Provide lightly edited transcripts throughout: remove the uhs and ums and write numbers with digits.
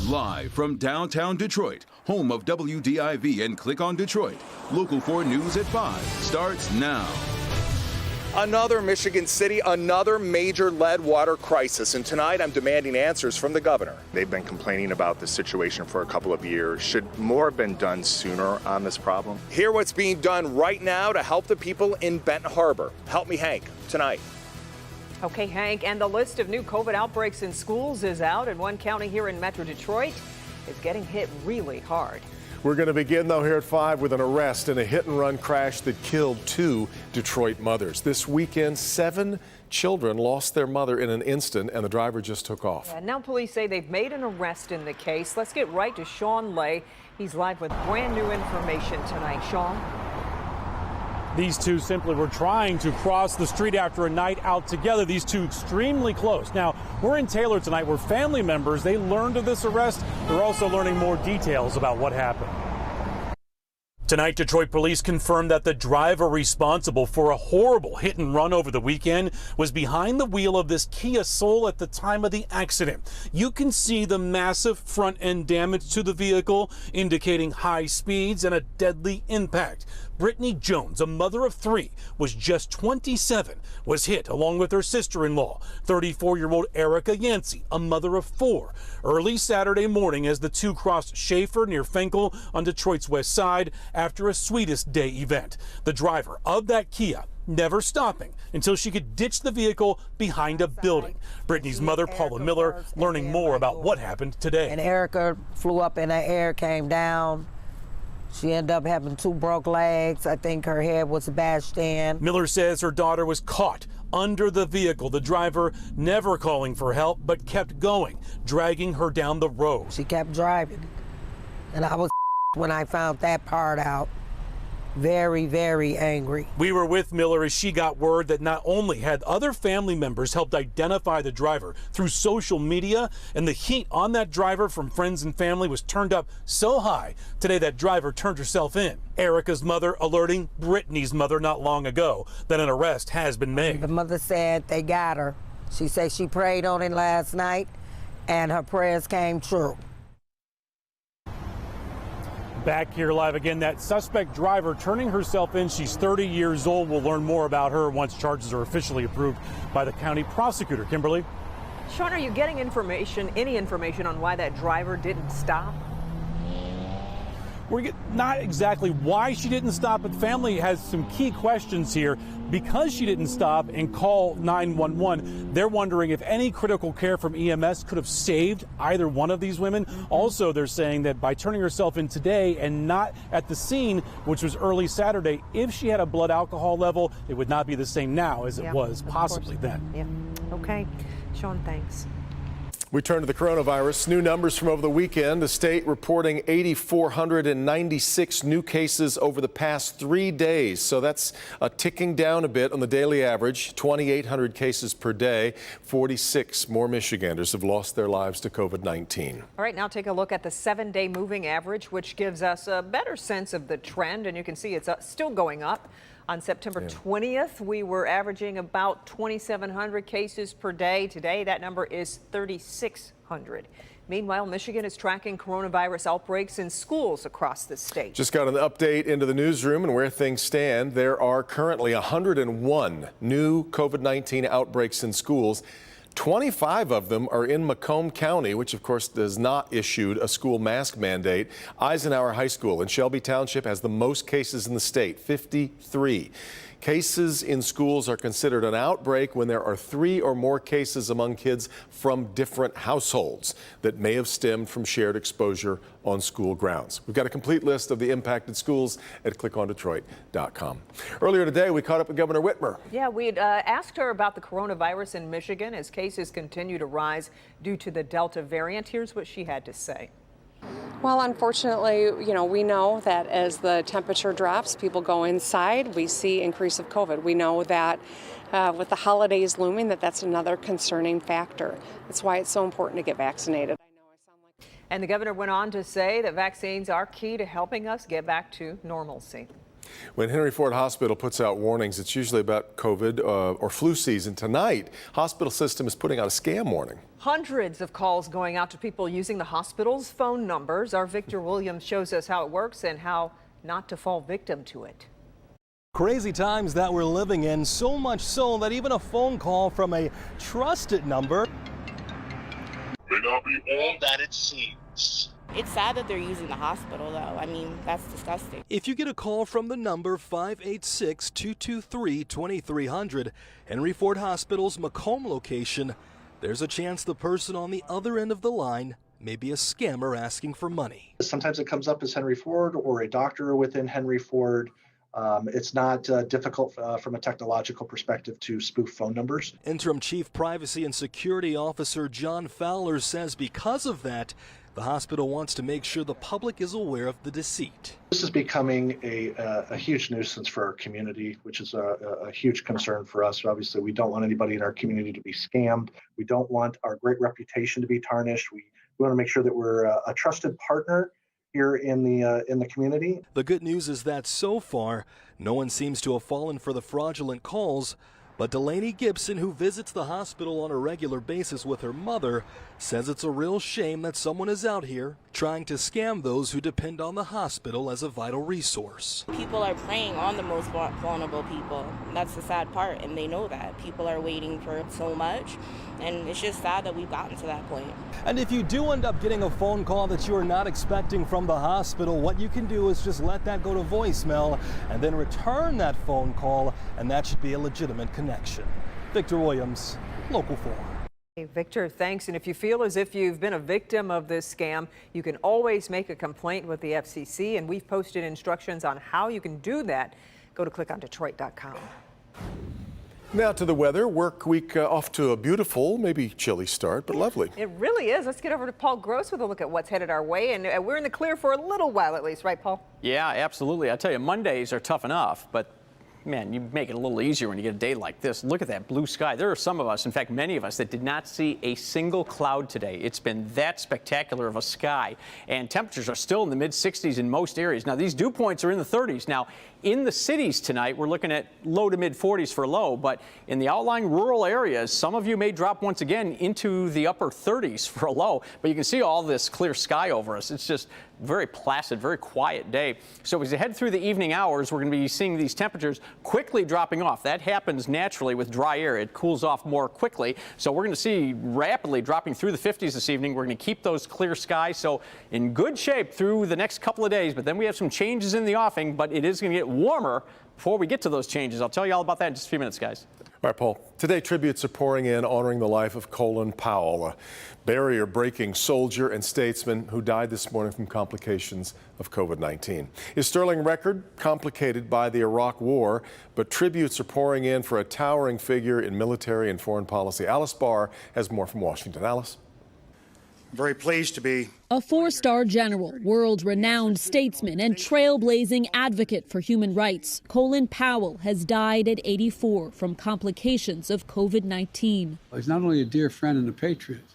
Live from downtown Detroit, home of WDIV and Click on Detroit, Local 4 News at 5 starts now. Another Michigan city, another major lead water crisis. And tonight I'm demanding answers from the governor. They've been complaining about the situation for a couple of years. Should more have been done sooner on this problem? Hear what's being done right now to help the people in Benton Harbor. Help me, Hank, tonight. Okay, Hank, and the list of new COVID outbreaks in schools is out, and one county here in Metro Detroit is getting hit really hard. We're going to begin, though, here at 5 with an arrest in a hit-and-run crash that killed 2 Detroit mothers. This weekend, 7 children lost their mother in an instant, and the driver just took off. Yeah, now police say they've made an arrest in the case. Let's get right to Sean Lay. He's live with brand new information tonight. Sean? These two simply were trying to cross the street after a night out together. These two extremely close. Now, we're in Taylor tonight where family members, they learned of this arrest. They're also learning more details about what happened. Tonight, Detroit police confirmed that the driver responsible for a horrible hit and run over the weekend was behind the wheel of this Kia Soul at the time of the accident. You can see the massive front end damage to the vehicle, indicating high speeds and a deadly impact. Brittany Jones, a mother of 3, was just 27, was hit along with her sister-in-law, 34-year-old Erica Yancey, a mother of 4, early Saturday morning as the two crossed Schaefer near Fenkell on Detroit's west side after a Sweetest Day event. The driver of that Kia never stopping until she could ditch the vehicle behind a building. Brittany's mother, Paula Miller, learning more about what happened today. And Erica flew up in the air, came down. She ended up having 2 broke legs. I think her head was bashed in. Miller says her daughter was caught under the vehicle. The driver never calling for help, but kept going, dragging her down the road. She kept driving. And I was when I found that part out. Very, very angry. We were with Miller as she got word that not only had other family members helped identify the driver through social media, and the heat on that driver from friends and family was turned up so high today that driver turned herself in. Erica's mother alerting Brittany's mother not long ago that an arrest has been made. The mother said they got her. She said she prayed on it last night and her prayers came true. Back here live again, that suspect driver turning herself in. She's 30 years old. We'll learn more about her once charges are officially approved by the county prosecutor. Kimberly? Sean, are you getting any information on why that driver didn't stop? We're not exactly why she didn't stop, but the family has some key questions here. Because she didn't stop and call 911, they're wondering if any critical care from EMS could have saved either one of these women. Also, they're saying that by turning herself in today and not at the scene, which was early Saturday, if she had a blood alcohol level, it would not be the same now as it was possibly then. Yeah. Okay. Sean, thanks. We turn to the coronavirus. New numbers from over the weekend. The state reporting 8,496 new cases over the past 3 days. So that's ticking down a bit on the daily average, 2,800 cases per day. 46 more Michiganders have lost their lives to COVID-19. All right, now take a look at the 7-day moving average, which gives us a better sense of the trend. And you can see it's still going up. On September 20th, we were averaging about 2,700 cases per day. Today, that number is 3,600. Meanwhile, Michigan is tracking coronavirus outbreaks in schools across the state. Just got an update into the newsroom and where things stand. There are currently 101 new COVID-19 outbreaks in schools. 25 of them are in Macomb County, which of course does not issue a school mask mandate. Eisenhower High School in Shelby Township has the most cases in the state, 53. Cases in schools are considered an outbreak when there are 3 or more cases among kids from different households that may have stemmed from shared exposure on school grounds. We've got a complete list of the impacted schools at clickondetroit.com. Earlier today, we caught up with Governor Whitmer. Yeah, we'd asked her about the coronavirus in Michigan as cases continue to rise due to the Delta variant. Here's what she had to say. Well, unfortunately, we know that as the temperature drops, people go inside, we see increase of COVID. We know that with the holidays looming, that's another concerning factor. That's why it's so important to get vaccinated. And the governor went on to say that vaccines are key to helping us get back to normalcy. When Henry Ford Hospital puts out warnings, it's usually about COVID or flu season. Tonight, hospital system is putting out a scam warning. Hundreds of calls going out to people using the hospital's phone numbers. Our Victor Williams shows us how it works and how not to fall victim to it. Crazy times that we're living in, so much so that even a phone call from a trusted number may not be all that it seems. It's sad that they're using the hospital, though. I mean, that's disgusting. If you get a call from the number 586-223-2300, Henry Ford Hospital's Macomb location, there's a chance the person on the other end of the line may be a scammer asking for money. Sometimes it comes up as Henry Ford or a doctor within Henry Ford. It's not difficult from a technological perspective to spoof phone numbers. Interim Chief Privacy and Security Officer John Fowler says because of that, the hospital wants to make sure the public is aware of the deceit. This is becoming a huge nuisance for our community, which is a huge concern for us. Obviously, we don't want anybody in our community to be scammed. We don't want our great reputation to be tarnished. We want to make sure that we're a trusted partner here in the community. The good news is that so far, no one seems to have fallen for the fraudulent calls. But Delaney Gibson, who visits the hospital on a regular basis with her mother, says it's a real shame that someone is out here trying to scam those who depend on the hospital as a vital resource. People are preying on the most vulnerable people. That's the sad part, and they know that. People are waiting for so much, and it's just sad that we've gotten to that point. And if you do end up getting a phone call that you are not expecting from the hospital, what you can do is just let that go to voicemail and then return that phone call, and that should be a legitimate connection. Victor Williams, Local 4. Hey, Victor, thanks. And if you feel as if you've been a victim of this scam, you can always make a complaint with the FCC, and we've posted instructions on how you can do that. Go to clickondetroit.com. Now to the weather. Work week off to a beautiful, maybe chilly start, but lovely. It really is. Let's get over to Paul Gross with a look at what's headed our way. And we're in the clear for a little while at least, right, Paul? Yeah, absolutely. I tell you, Mondays are tough enough, but man, you make it a little easier when you get a day like this. Look at that blue sky. There are some of us, in fact, many of us, that did not see a single cloud today. It's been that spectacular of a sky, and temperatures are still in the mid-60s in most areas. Now, these dew points are in the 30s. Now, in the cities tonight, we're looking at low to mid-40s for low, but in the outlying rural areas, some of you may drop once again into the upper 30s for a low, but you can see all this clear sky over us. It's just very placid, very quiet day. So as we head through the evening hours, we're going to be seeing these temperatures quickly dropping off. That happens naturally with dry air. It cools off more quickly. So we're going to see rapidly dropping through the 50s this evening. We're going to keep those clear skies. So in good shape through the next couple of days, but then we have some changes in the offing, but it is going to get warmer before we get to those changes. I'll tell you all about that in just a few minutes, guys. All right, Paul. Today, tributes are pouring in honoring the life of Colin Powell, a barrier-breaking soldier and statesman who died this morning from complications of COVID-19. His sterling record complicated by the Iraq War, but tributes are pouring in for a towering figure in military and foreign policy. Alice Barr has more from Washington. Alice? Very pleased to be a four-star general, world-renowned statesman, and trailblazing advocate for human rights. Colin Powell has died at 84 from complications of COVID-19. He's not only a dear friend and a patriot,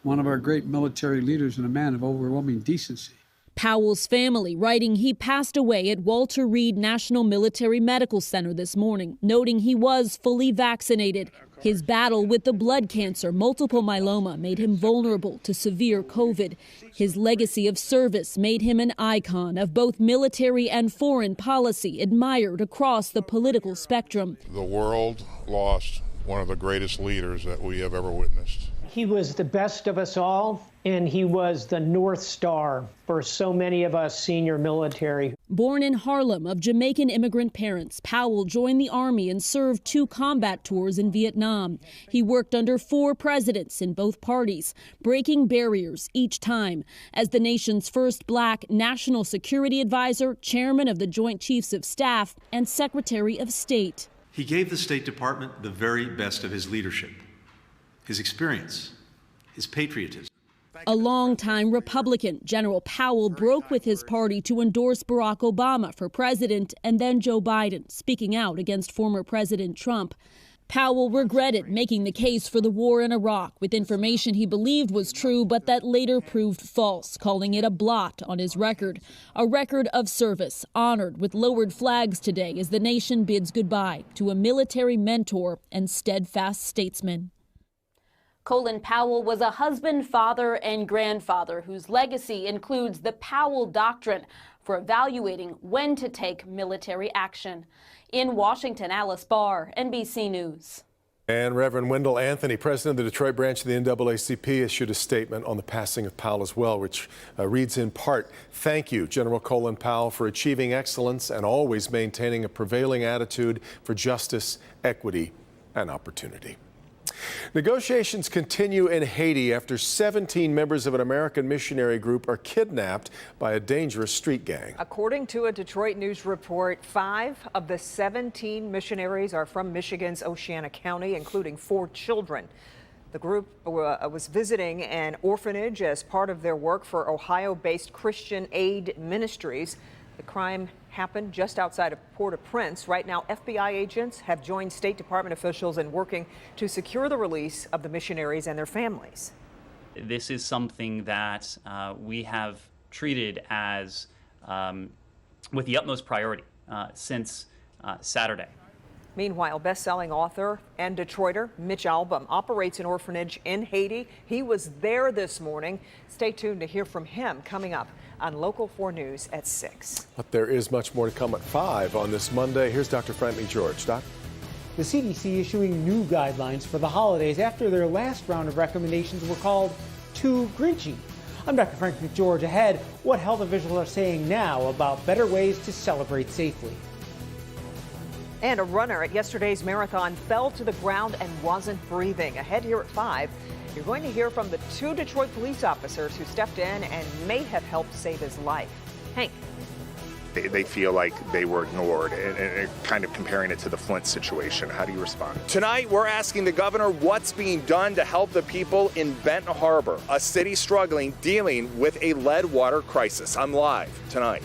one of our great military leaders and a man of overwhelming decency. Powell's family writing he passed away at Walter Reed National Military Medical Center this morning, noting he was fully vaccinated. His battle with the blood cancer, multiple myeloma, made him vulnerable to severe COVID. His legacy of service made him an icon of both military and foreign policy, admired across the political spectrum. The world lost one of the greatest leaders that we have ever witnessed. He was the best of us all, and he was the North Star for so many of us senior military. Born in Harlem of Jamaican immigrant parents, Powell joined the Army and served 2 combat tours in Vietnam. He worked under 4 presidents in both parties, breaking barriers each time. As the nation's first black national security advisor, chairman of the Joint Chiefs of Staff, and Secretary of State. He gave the State Department the very best of his leadership, his experience, his patriotism. A longtime Republican, General Powell broke with his party to endorse Barack Obama for president and then Joe Biden, speaking out against former President Trump. Powell regretted making the case for the war in Iraq with information he believed was true, but that later proved false, calling it a blot on his record. A record of service, honored with lowered flags today as the nation bids goodbye to a military mentor and steadfast statesman. Colin Powell was a husband, father, and grandfather whose legacy includes the Powell Doctrine for evaluating when to take military action. In Washington, Alice Barr, NBC News. And Reverend Wendell Anthony, president of the Detroit branch of the NAACP, issued a statement on the passing of Powell as well, which reads in part, "Thank you, General Colin Powell, for achieving excellence and always maintaining a prevailing attitude for justice, equity, and opportunity." Negotiations continue in Haiti after 17 members of an American missionary group are kidnapped by a dangerous street gang. According to a Detroit News report, 5 of the 17 missionaries are from Michigan's Oceana County, including 4 children. The group was visiting an orphanage as part of their work for Ohio-based Christian Aid Ministries. The crime happened just outside of Port-au-Prince. Right now, FBI agents have joined State Department officials in working to secure the release of the missionaries and their families. This is something that we have treated as with the utmost priority since Saturday. Meanwhile, best-selling author and Detroiter Mitch Albom operates an orphanage in Haiti. He was there this morning. Stay tuned to hear from him coming up on Local 4 News at 6. But there is much more to come at 5 on this Monday. Here's Dr. Frank McGeorge. Doc? The CDC issuing new guidelines for the holidays after their last round of recommendations were called too Grinchy. I'm Dr. Frank McGeorge. Ahead, what health officials are saying now about better ways to celebrate safely. And a runner at yesterday's marathon fell to the ground and wasn't breathing. Ahead here at 5, you're going to hear from the 2 Detroit police officers who stepped in and may have helped save his life. Hank. They feel like they were ignored, and kind of comparing it to the Flint situation. How do you respond? Tonight, we're asking the governor what's being done to help the people in Benton Harbor, a city struggling, dealing with a lead water crisis. I'm live tonight.